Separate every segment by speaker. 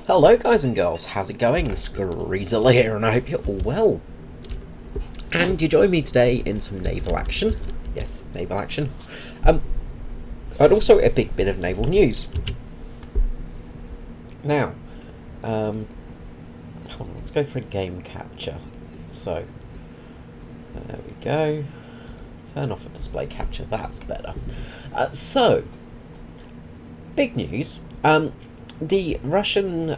Speaker 1: Hello guys and girls, how's it going? Screezilla here and I hope you're all well. And you join me today in some naval action. Yes, naval action. And also a big bit of naval news. Now, hold on, let's go for a game capture. So, there we go. Turn off a display capture, that's better. So, big news. The Russian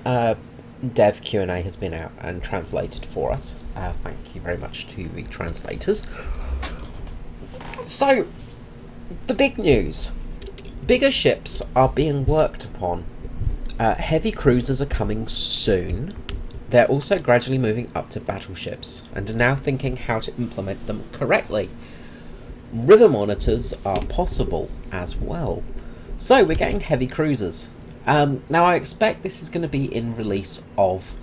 Speaker 1: dev Q&A has been out and translated for us. Thank you very much to the translators. So, the big news. Bigger ships are being worked upon. Heavy cruisers are coming soon. They're also gradually moving up to battleships and are now thinking how to implement them correctly. River monitors are possible as well. So, we're getting heavy cruisers. Now I expect this is going to be in release of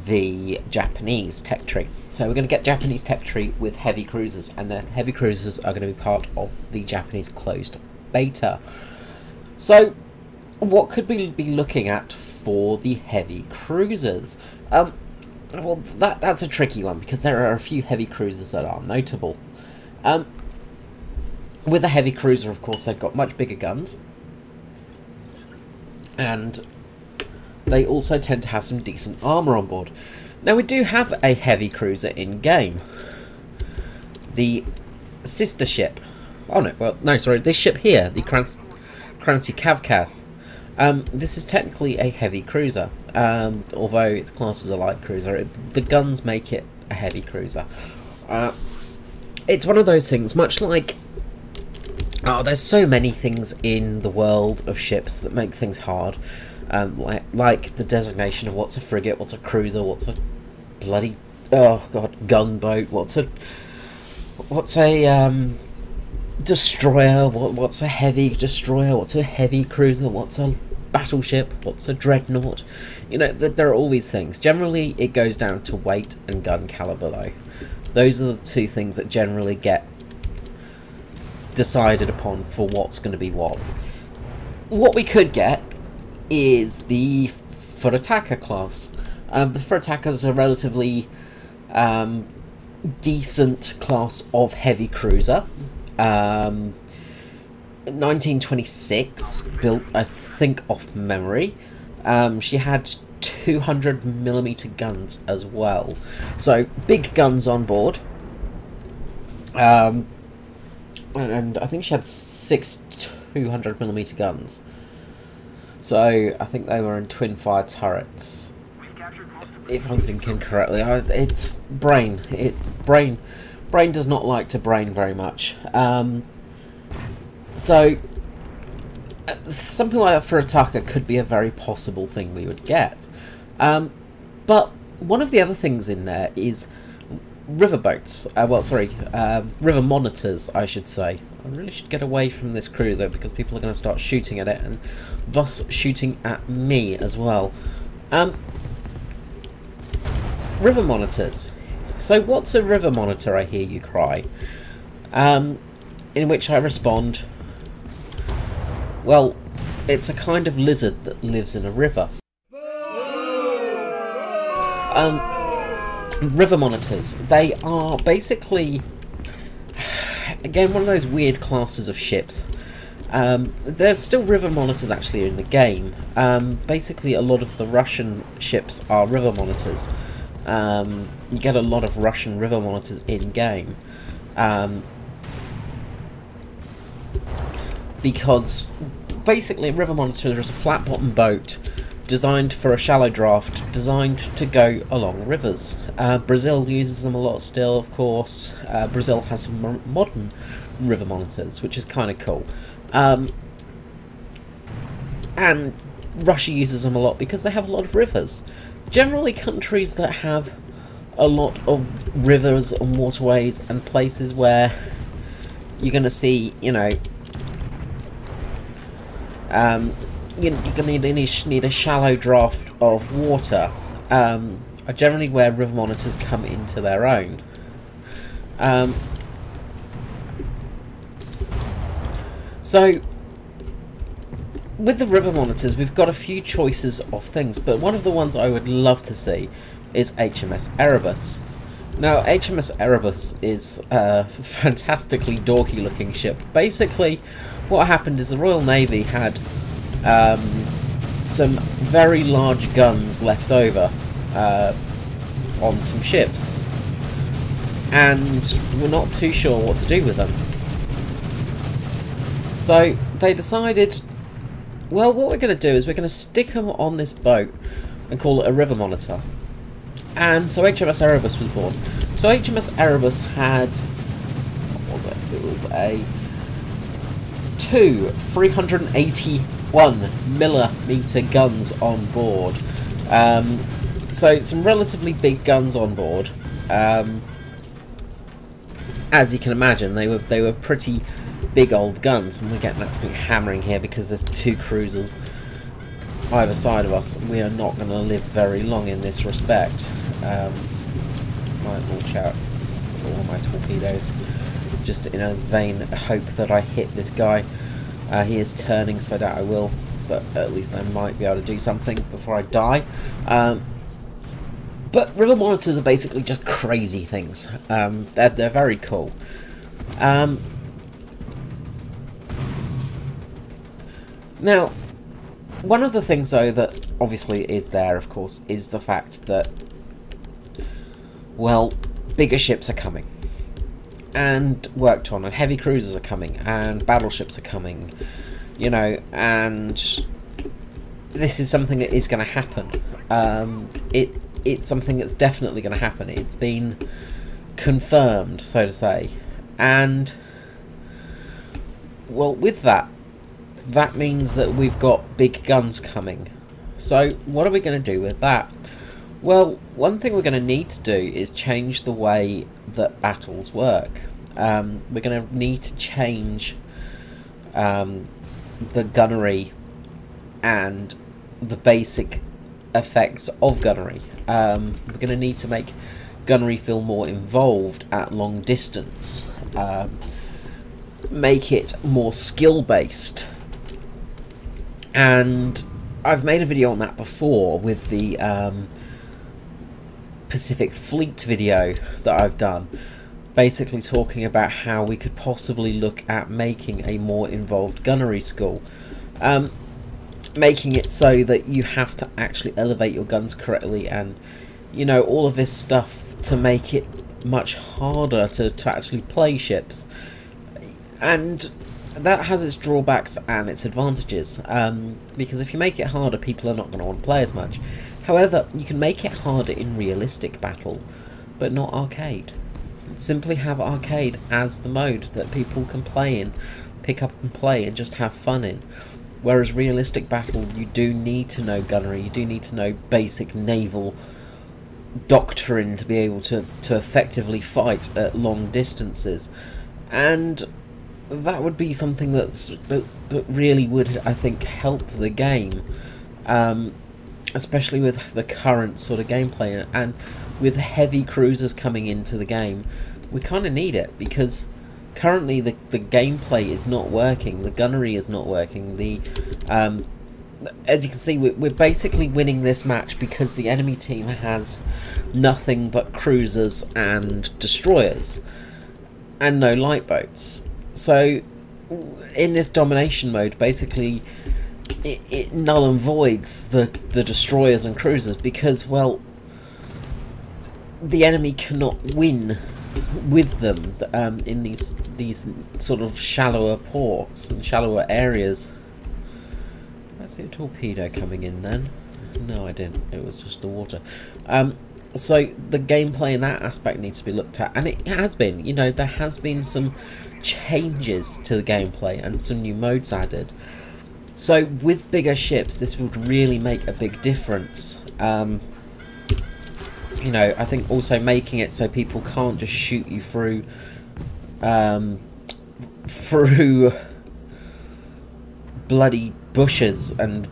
Speaker 1: the Japanese tech tree. So we're going to get Japanese tech tree with heavy cruisers, and the heavy cruisers are going to be part of the Japanese closed beta. So what could we be looking at for the heavy cruisers? Well, that's a tricky one because there are a few heavy cruisers that are notable. With a heavy cruiser, of course, they've got much bigger guns. And they also tend to have some decent armour on board. Now we do have a heavy cruiser in game. The sister ship. Oh no, well no, sorry, this ship here, the Krancy Kavkaz. This is technically a heavy cruiser, although its class is a light cruiser. The guns make it a heavy cruiser. It's one of those things, much like... Oh, there's so many things in the world of ships that make things hard, like the designation of what's a frigate, what's a cruiser, what's a bloody gunboat, what's a destroyer, what's a heavy destroyer, what's a heavy cruiser, what's a battleship, what's a dreadnought. You know, there are all these things. Generally, it goes down to weight and gun caliber, though. Those are the two things that generally get decided upon for what's going to be what. What we could get is the Furataka class. The Furataka is a relatively decent class of heavy cruiser. 1926, built I think off memory. She had 200mm guns as well, so big guns on board. And I think she had 6 200mm guns. So I think they were in twin fire turrets, if I'm thinking correctly. It's brain. Brain does not like to brain very much. So something like that for Furataka could be a very possible thing we would get. But one of the other things in there is river boats, river monitors, I should say. I really should get away from this cruiser because people are going to start shooting at it and thus shooting at me as well. River monitors. So what's a river monitor, I hear you cry? In which I respond, well, it's a kind of lizard that lives in a river. River monitors, they are basically, again, one of those weird classes of ships. There's still river monitors actually in the game. Basically a lot of the Russian ships are river monitors. You get a lot of Russian river monitors in game. Because basically a river monitor is a flat bottom boat designed for a shallow draft, designed to go along rivers. Brazil uses them a lot still, of course. Brazil has some modern river monitors, which is kind of cool. And Russia uses them a lot because they have a lot of rivers. Generally, countries that have a lot of rivers and waterways and places where you're going to see, you know, you're going to need a shallow draft of water, are generally where river monitors come into their own. So with the river monitors, we've got a few choices of things, but one of the ones I would love to see is HMS Erebus. Now, HMS Erebus is a fantastically dorky looking ship. Basically, what happened is the Royal Navy had some very large guns left over on some ships, and we're not too sure what to do with them. So they decided, well, what we're going to do is we're going to stick them on this boat and call it a river monitor. And so HMS Erebus was born. So HMS Erebus had, what was it? It was a two 381mm guns on board. So some relatively big guns on board. As you can imagine, they were pretty big old guns, and we're getting absolute hammering here because there's two cruisers either side of us. We are not going to live very long in this respect. Might launch out all of my torpedoes just in a vain hope that I hit this guy. He is turning, so I doubt I will, but at least I might be able to do something before I die. But river monitors are basically just crazy things. They're very cool. Now, one of the things, though, that obviously is there, of course, is the fact that, well, bigger ships are coming and worked on, and heavy cruisers are coming, and battleships are coming, you know, and this is something that is going to happen. It's something that's definitely going to happen. It's been confirmed, so to say, and, well, with that means that we've got big guns coming. So what are we going to do with that? Well, one thing we're going to need to do is change the way that battles work. We're going to need to change the gunnery and the basic effects of gunnery. We're going to need to make gunnery feel more involved at long distance. Make it more skill based. And I've made a video on that before with the Pacific Fleet video that I've done, basically talking about how we could possibly look at making a more involved gunnery school, making it so that you have to actually elevate your guns correctly, and, you know, all of this stuff to make it much harder to actually play ships. And that has its drawbacks and its advantages, because if you make it harder, people are not going to want to play as much. However, you can make it harder in realistic battle, but not arcade. Simply have arcade as the mode that people can play in, pick up and play and just have fun in. Whereas realistic battle, you do need to know gunnery, you do need to know basic naval doctrine to be able to effectively fight at long distances. And that would be something that really would, I think, help the game, especially with the current sort of gameplay, and with heavy cruisers coming into the game. We kind of need it, because currently the gameplay is not working, the gunnery is not working. As you can see, we're basically winning this match because the enemy team has nothing but cruisers and destroyers and no light boats. So in this domination mode, basically it null and voids the destroyers and cruisers, because, well, the enemy cannot win with them in these sort of shallower ports and shallower areas. I see a torpedo coming in then. No, I didn't. It was just the water. So the gameplay in that aspect needs to be looked at, and it has been. You know, there has been some changes to the gameplay and some new modes added. So with bigger ships, this would really make a big difference. You know, I think also making it so people can't just shoot you through bloody bushes and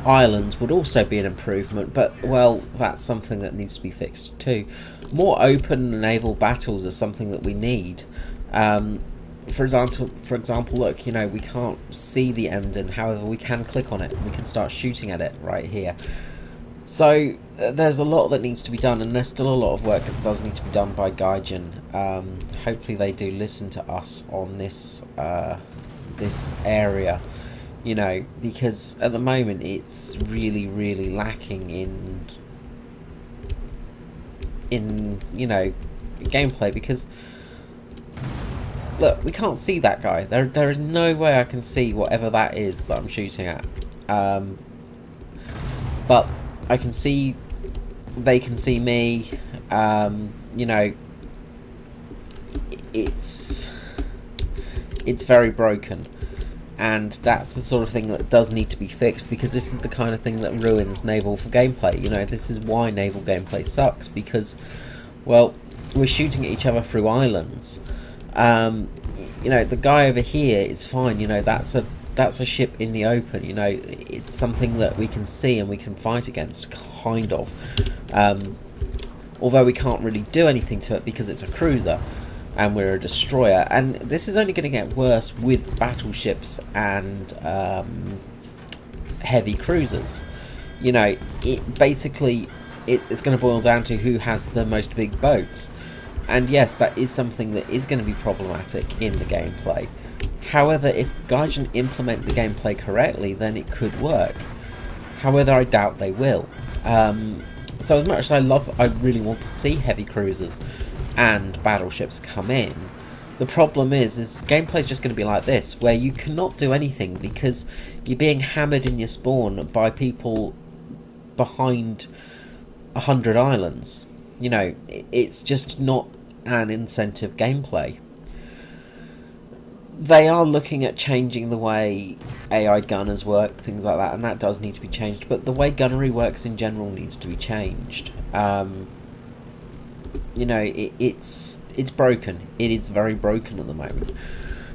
Speaker 1: islands would also be an improvement, but, well, that's something that needs to be fixed too. More open naval battles is something that we need. for example, look, you know, we can't see the Emden, however we can click on it, we can start shooting at it right here. So there's a lot that needs to be done, and there's still a lot of work that does need to be done by Gaijin. Hopefully they do listen to us on this this area, you know, because at the moment it's really lacking in you know, gameplay, because look, we can't see that guy. There is no way I can see whatever that is that I'm shooting at. But I can see, they can see me. You know, it's very broken, and that's the sort of thing that does need to be fixed, because this is the kind of thing that ruins naval for gameplay. You know, this is why naval gameplay sucks, because, well, we're shooting at each other through islands. You know, the guy over here is fine. You know, that's a ship in the open. You know, it's something that we can see and we can fight against, kind of. Although we can't really do anything to it because it's a cruiser and we're a destroyer. And this is only going to get worse with battleships and heavy cruisers. You know, it's going to boil down to who has the most big boats. And yes, that is something that is going to be problematic in the gameplay. However, if Gaijin implement the gameplay correctly, then it could work. However, I doubt they will. So as much as I really want to see heavy cruisers and battleships come in, the problem is gameplay is just going to be like this, where you cannot do anything because you're being hammered in your spawn by people behind 100 islands. You know, it's just not an incentive gameplay. They are looking at changing the way AI gunners work, things like that, and that does need to be changed, but the way gunnery works in general needs to be changed. You know, it's broken. It is very broken at the moment.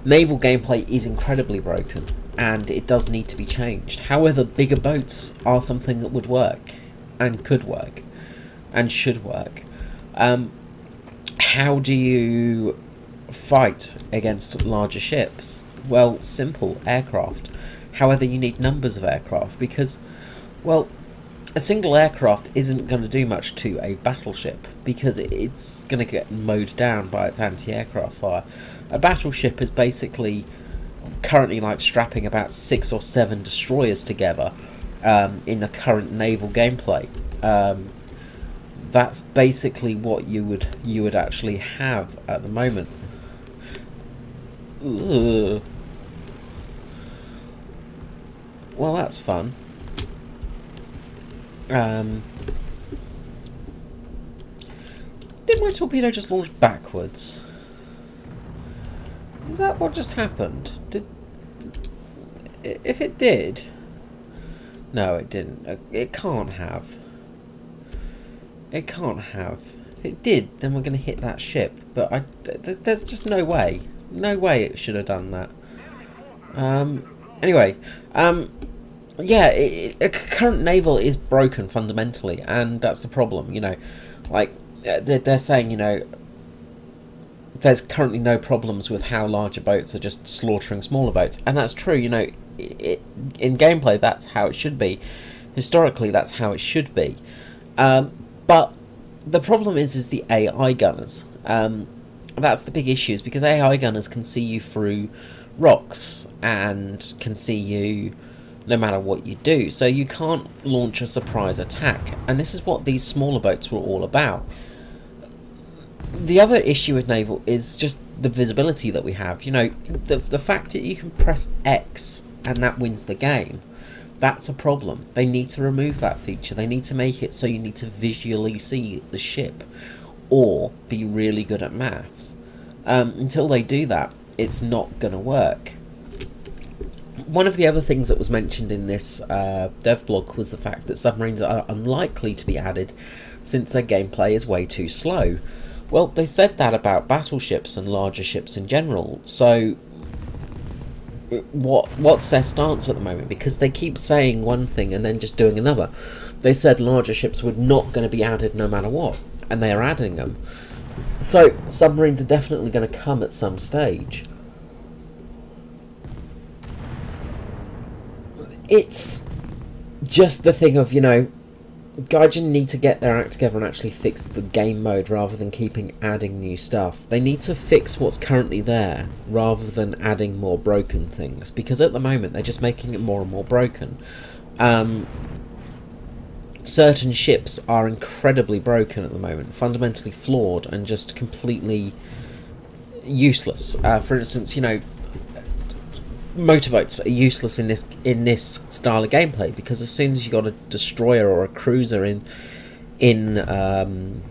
Speaker 1: Naval gameplay is incredibly broken, and it does need to be changed. However, bigger boats are something that would work, and could work, and should work. How do you fight against larger ships? Well, simple, aircraft. However, you need numbers of aircraft, because, well, a single aircraft isn't going to do much to a battleship, because it's going to get mowed down by its anti-aircraft fire. A battleship is basically currently like strapping about 6 or 7 destroyers together in the current naval gameplay. That's basically what you would actually have at the moment. Ugh. Well, that's fun. Did my torpedo just launch backwards? Is that what just happened? If it did... No, it didn't. It can't have. It can't have. If it did, then we're going to hit that ship. But there's just no way. No way it should have done that. Anyway, yeah, current naval is broken fundamentally, and that's the problem. You know, like they're saying, you know, there's currently no problems with how larger boats are just slaughtering smaller boats, and that's true. You know, in gameplay, that's how it should be. Historically, that's how it should be. But the problem is the AI gunners. That's the big issue, is because AI gunners can see you through rocks and can see you no matter what you do. So you can't launch a surprise attack. And this is what these smaller boats were all about. The other issue with naval is just the visibility that we have. You know, the fact that you can press X and that wins the game. That's a problem. They need to remove that feature. They need to make it so you need to visually see the ship, or be really good at maths. Until they do that, it's not going to work. One of the other things that was mentioned in this dev blog was the fact that submarines are unlikely to be added since their gameplay is way too slow. Well, they said that about battleships and larger ships in general, so what's their stance at the moment? Because they keep saying one thing and then just doing another. They said larger ships were not going to be added no matter what, and they are adding them. So submarines are definitely going to come at some stage. it's just the thing of, you know, Gaijin need to get their act together and actually fix the game mode rather than keeping adding new stuff. They need to fix what's currently there rather than adding more broken things, because at the moment they're just making it more and more broken. Certain ships are incredibly broken at the moment, fundamentally flawed and just completely useless. For instance, you know, motorboats are useless in this style of gameplay, because as soon as you got a destroyer or a cruiser in an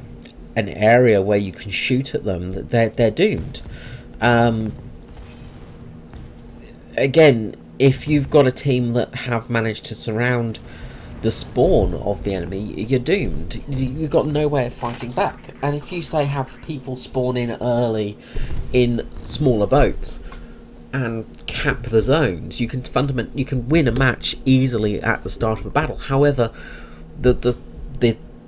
Speaker 1: area where you can shoot at them, they're doomed. Again, if you've got a team that have managed to surround the spawn of the enemy, you're doomed. You've got no way of fighting back. And if you say have people spawn in early in smaller boats and cap the zones, you can win a match easily at the start of a battle. However, the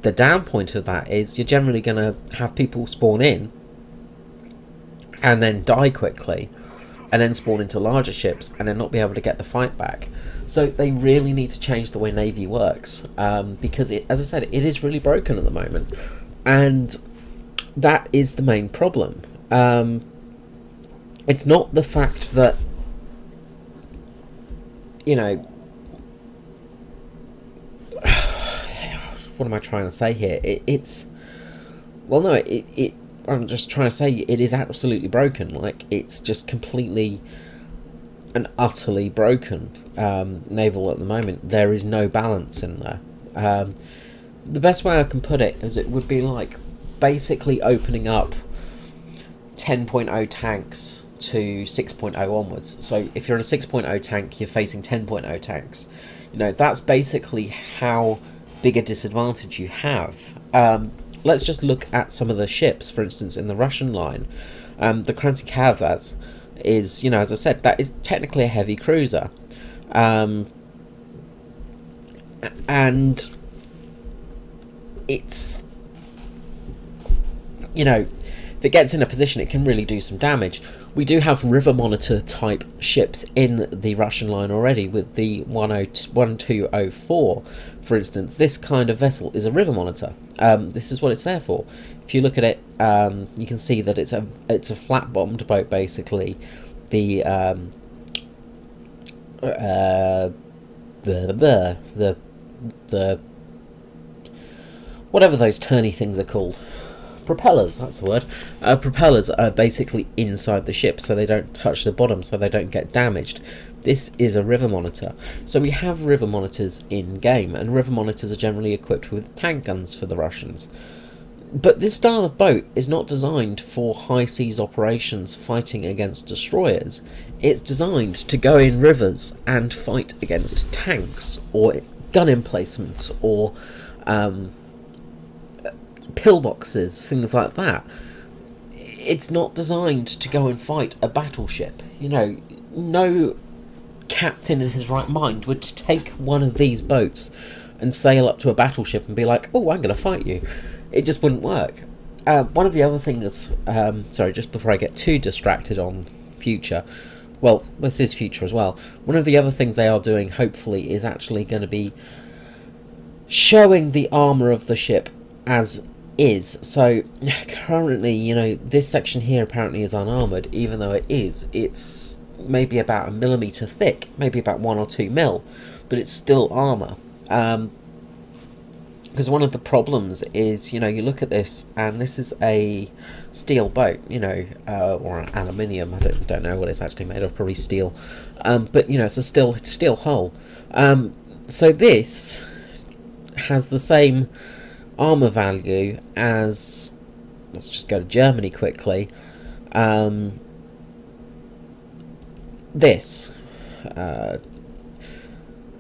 Speaker 1: down point of that is you're generally going to have people spawn in and then die quickly, and then spawn into larger ships and then not be able to get the fight back. So they really need to change the way Navy works, because as I said, it is really broken at the moment, and that is the main problem. It's not the fact that, you know, what am I trying to say here? I'm just trying to say it is absolutely broken. Like, it's just completely and utterly broken naval at the moment. There is no balance in there. The best way I can put it is it would be like basically opening up 10.0 tanks to 6.0 onwards. So if you're in a 6.0 tank, you're facing 10.0 tanks. You know, that's basically how big a disadvantage you have. Let's just look at some of the ships, for instance, in the Russian line. The Krasny Kavkaz is, you know, as I said, that is technically a heavy cruiser. And it's, you know, if it gets in a position, it can really do some damage. We do have river monitor type ships in the Russian line already, with the 1204, for instance. This kind of vessel is a river monitor. This is what it's there for. If you look at it, you can see that it's a flat bombed boat, basically. The whatever those turny things are called. Propellers, that's the word. Propellers are basically inside the ship, so they don't touch the bottom, so they don't get damaged. This is a river monitor. So we have river monitors in game, and river monitors are generally equipped with tank guns for the Russians. But this style of boat is not designed for high seas operations fighting against destroyers. It's designed to go in rivers and fight against tanks, or gun emplacements, or pillboxes, things like that. It's not designed to go and fight a battleship. You know, no captain in his right mind would take one of these boats and sail up to a battleship and be like, oh, I'm going to fight you. It just wouldn't work. One of the other things, sorry, just before I get too distracted on future, well, this is future as well, one of the other things they are doing, hopefully, is actually going to be showing the armour of the ship as is. So currently, you know, this section here apparently is unarmoured, even though it's maybe about 1 millimetre thick, maybe about 1 or 2 mil, but it's still armour. Because one of the problems is, you know, you look at this, and this is a steel boat, you know, or an aluminium, I don't know what it's actually made of, probably steel, but, you know, it's a steel hull. So this has the same armour value as, let's just go to Germany quickly, this,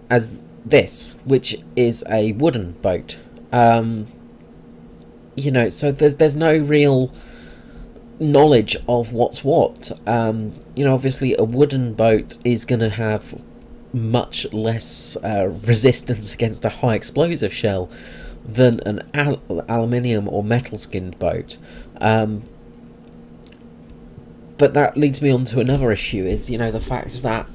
Speaker 1: as this, which is a wooden boat. You know, so there's no real knowledge of what's what. You know, obviously a wooden boat is going to have much less resistance against a high explosive shell than an aluminium or metal skinned boat. But that leads me on to another issue, is, you know, the fact that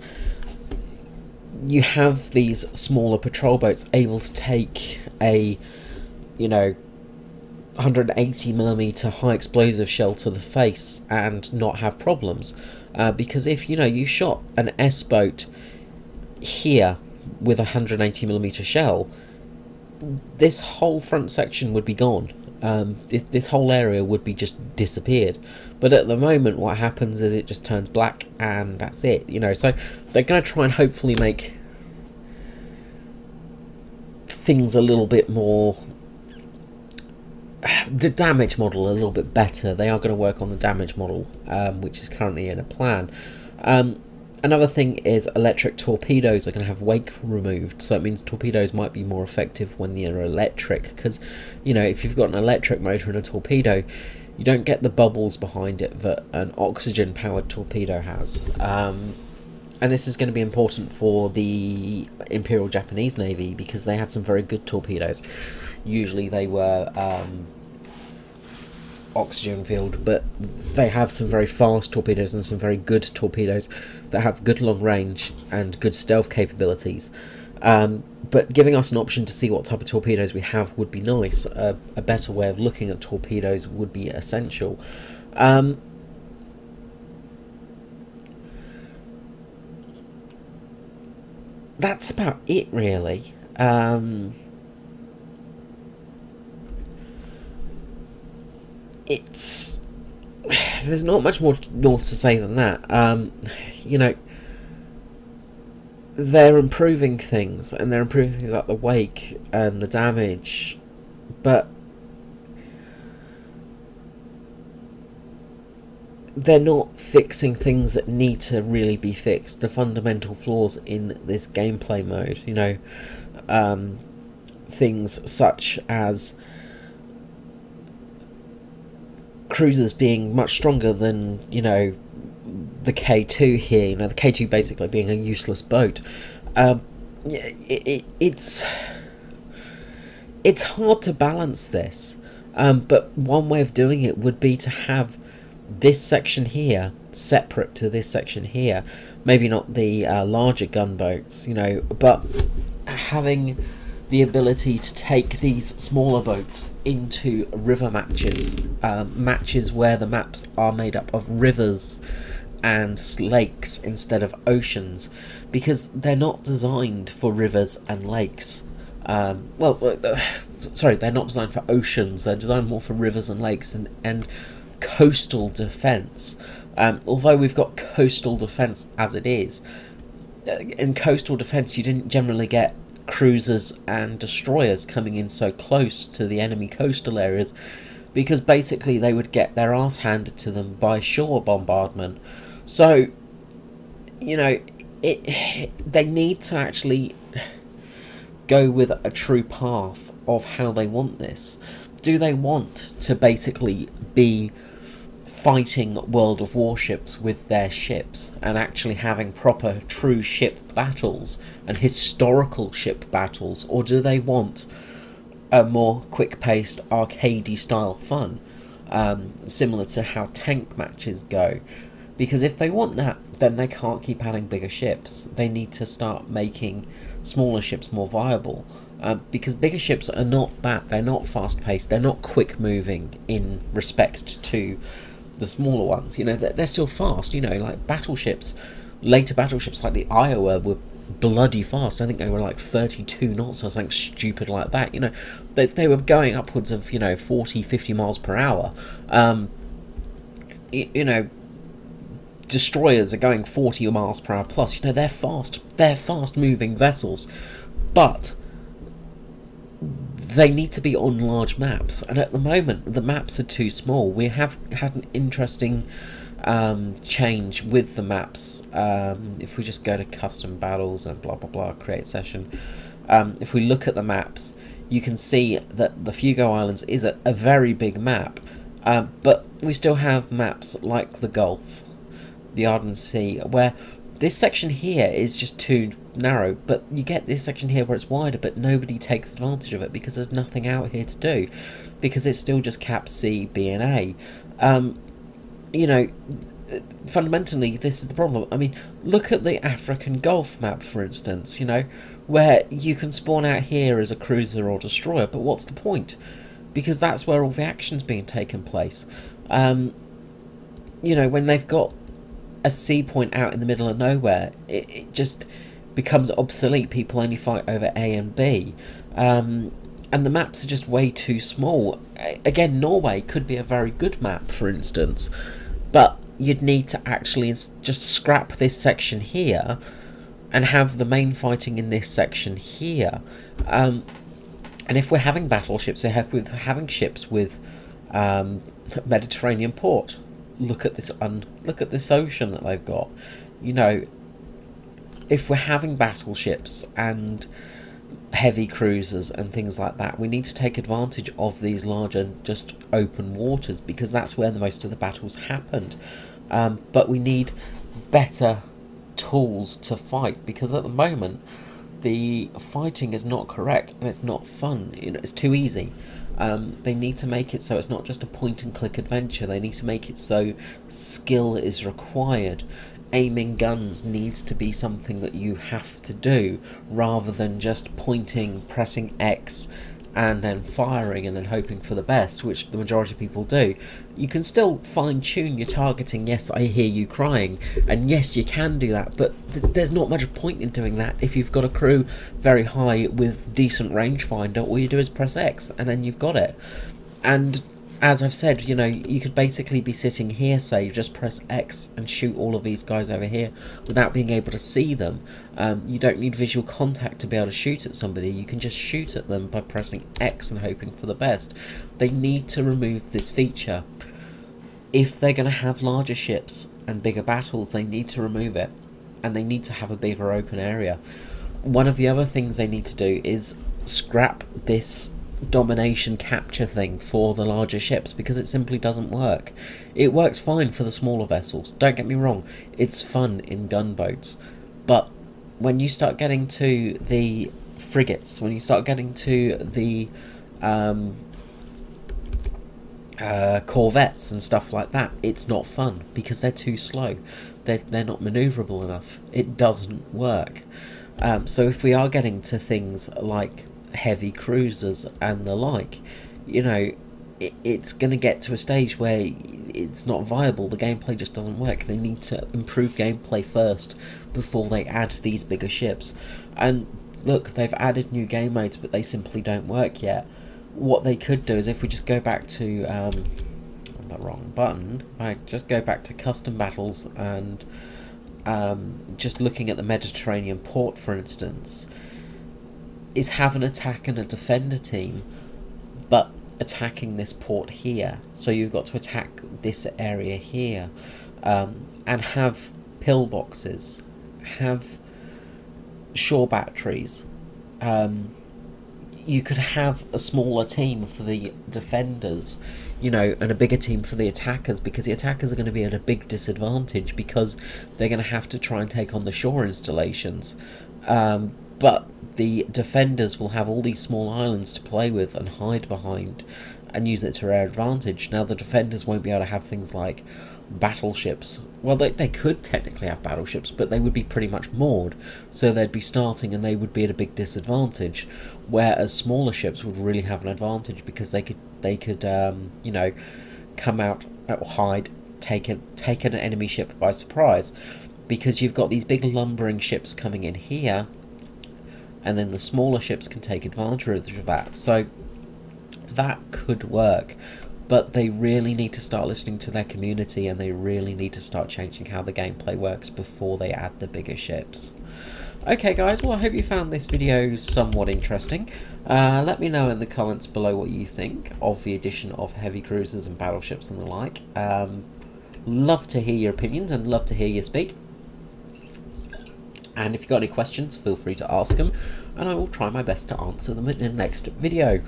Speaker 1: you have these smaller patrol boats able to take a, you know, 180mm high explosive shell to the face and not have problems. Because if, you know, you shot an S-boat here with a 180mm shell, this whole front section would be gone. This whole area would be just disappeared. But at the moment, what happens is it just turns black, and that's it. You know, so they're going to try and hopefully make things a little bit more, the damage model a little bit better. They are going to work on the damage model, which is currently in a plan. Another thing is electric torpedoes are going to have wake removed, so it means torpedoes might be more effective when they're electric, because, you know, if you've got an electric motor in a torpedo, you don't get the bubbles behind it that an oxygen powered torpedo has. And this is going to be important for the Imperial Japanese Navy, because they had some very good torpedoes. Usually they were oxygen filled, but they have some very fast torpedoes and some very good torpedoes that have good long range and good stealth capabilities. But giving us an option to see what type of torpedoes we have would be nice. A better way of looking at torpedoes would be essential. That's about it, really. There's not much more to say than that. You know, they're improving things, and they're improving things like the wake and the damage, but they're not fixing things that need to really be fixed, the fundamental flaws in this gameplay mode. You know, things such as cruisers being much stronger than, you know, the K2 here. You know, the K2 basically being a useless boat. It's hard to balance this, but one way of doing it would be to have this section here separate to this section here. Maybe not the larger gunboats, you know, but having the ability to take these smaller boats into river matches, matches where the maps are made up of rivers and lakes instead of oceans, because they're not designed for rivers and lakes. Sorry, they're not designed for oceans, they're designed more for rivers and lakes and coastal defence. Although we've got coastal defence as it is, in coastal defence you didn't generally get cruisers and destroyers coming in so close to the enemy coastal areas, because basically they would get their ass handed to them by shore bombardment. So, you know, they need to actually go with a true path of how they want this. Do they want to basically be fighting World of Warships with their ships and actually having proper true ship battles and historical ship battles, or do they want a more quick-paced arcadey style fun, similar to how tank matches go? Because if they want that, then they can't keep adding bigger ships. They need to start making smaller ships more viable, because bigger ships are not that. They're not fast-paced, they're not quick-moving in respect to the smaller ones. You know, they're still fast. You know, like battleships, later battleships like the Iowa were bloody fast. I think they were like 32 knots or something stupid like that. You know, they were going upwards of, you know, 40-50 miles per hour. You know, destroyers are going 40 miles per hour plus. You know, they're fast moving vessels, but they need to be on large maps, and at the moment the maps are too small. We have had an interesting change with the maps. If we just go to custom battles and blah blah blah, create session, if we look at the maps, you can see that the Fugo Islands is a very big map, but we still have maps like the Gulf, the Arden Sea, where this section here is just too narrow, but you get this section here where it's wider, but nobody takes advantage of it because there's nothing out here to do, because it's still just Cap C, B and A. You know, fundamentally, this is the problem. I mean, look at the African Gulf map, for instance, you know, where you can spawn out here as a cruiser or destroyer, but what's the point? Because that's where all the action's being taken place. You know, when they've got a sea point out in the middle of nowhere, it just becomes obsolete. People only fight over A and B. And the maps are just way too small. Again, Norway could be a very good map, for instance, but you'd need to actually just scrap this section here and have the main fighting in this section here. And if we're having battleships, we're having ships with Mediterranean port. Look at this ocean that they've got. You know, if we're having battleships and heavy cruisers and things like that, we need to take advantage of these larger just open waters, because that's where the most of the battles happened. But we need better tools to fight, because at the moment the fighting is not correct and it's not fun. You know, it's too easy. They need to make it so it's not just a point and click adventure. They need to make it so skill is required. Aiming guns needs to be something that you have to do, rather than just pointing, pressing X and then firing and then hoping for the best, which the majority of people do. You can still fine-tune your targeting. Yes, I hear you crying, and yes, you can do that, but there's not much point in doing that if you've got a crew very high with decent rangefinder. All you do is press X and then you've got it. And as I've said, you know, you could basically be sitting here, say, just press X and shoot all of these guys over here without being able to see them. You don't need visual contact to be able to shoot at somebody. You can just shoot at them by pressing X and hoping for the best. They need to remove this feature. If they're going to have larger ships and bigger battles, they need to remove it, and they need to have a bigger open area. One of the other things they need to do is scrap this domination capture thing for the larger ships, because it simply doesn't work. It works fine for the smaller vessels, don't get me wrong, it's fun in gunboats, but when you start getting to the frigates, when you start getting to the corvettes and stuff like that, it's not fun, because they're too slow, they're not maneuverable enough. It doesn't work. So if we are getting to things like heavy cruisers and the like, you know, it's going to get to a stage where it's not viable. The gameplay just doesn't work. They need to improve gameplay first before they add these bigger ships. And look, they've added new game modes, but they simply don't work yet. What they could do is, if we just go back to the wrong button, I just go back to custom battles and just looking at the Mediterranean port, for instance, is have an attack and a defender team, but attacking this port here. So you've got to attack this area here, and have pillboxes, have shore batteries. You could have a smaller team for the defenders, you know, and a bigger team for the attackers, because the attackers are going to be at a big disadvantage because they're going to have to try and take on the shore installations. But the defenders will have all these small islands to play with and hide behind and use it to their advantage. Now, the defenders won't be able to have things like battleships. Well, they could technically have battleships, but they would be pretty much moored, so they'd be starting and they would be at a big disadvantage, whereas smaller ships would really have an advantage, because they could you know, come out, hide, take an enemy ship by surprise, because you've got these big lumbering ships coming in here, and then the smaller ships can take advantage of that. So that could work, but they really need to start listening to their community, and they really need to start changing how the gameplay works before they add the bigger ships. Okay guys, well, I hope you found this video somewhat interesting. Let me know in the comments below what you think of the addition of heavy cruisers and battleships and the like. Love to hear your opinions and love to hear you speak. And if you've got any questions, feel free to ask them, and I will try my best to answer them in the next video.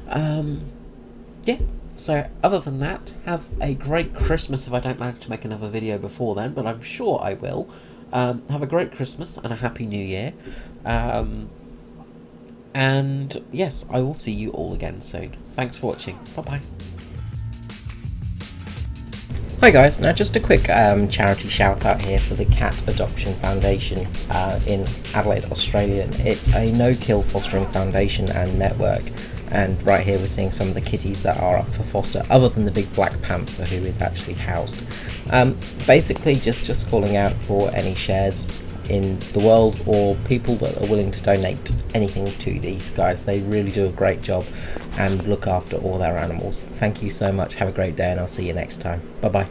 Speaker 1: Yeah, so other than that, have a great Christmas if I don't manage to make another video before then, but I'm sure I will. Have a great Christmas and a Happy New Year. And yes, I will see you all again soon. Thanks for watching. Bye-bye. Hi guys, now just a quick charity shout out here for the Cat Adoption Foundation in Adelaide, Australia. It's a no-kill fostering foundation and network, and right here we're seeing some of the kitties that are up for foster, other than the big black panther who is actually housed. Basically just calling out for any shares in the world or people that are willing to donate anything to these guys. They really do a great job and look after all their animals. Thank you so much, have a great day, and I'll see you next time. Bye bye.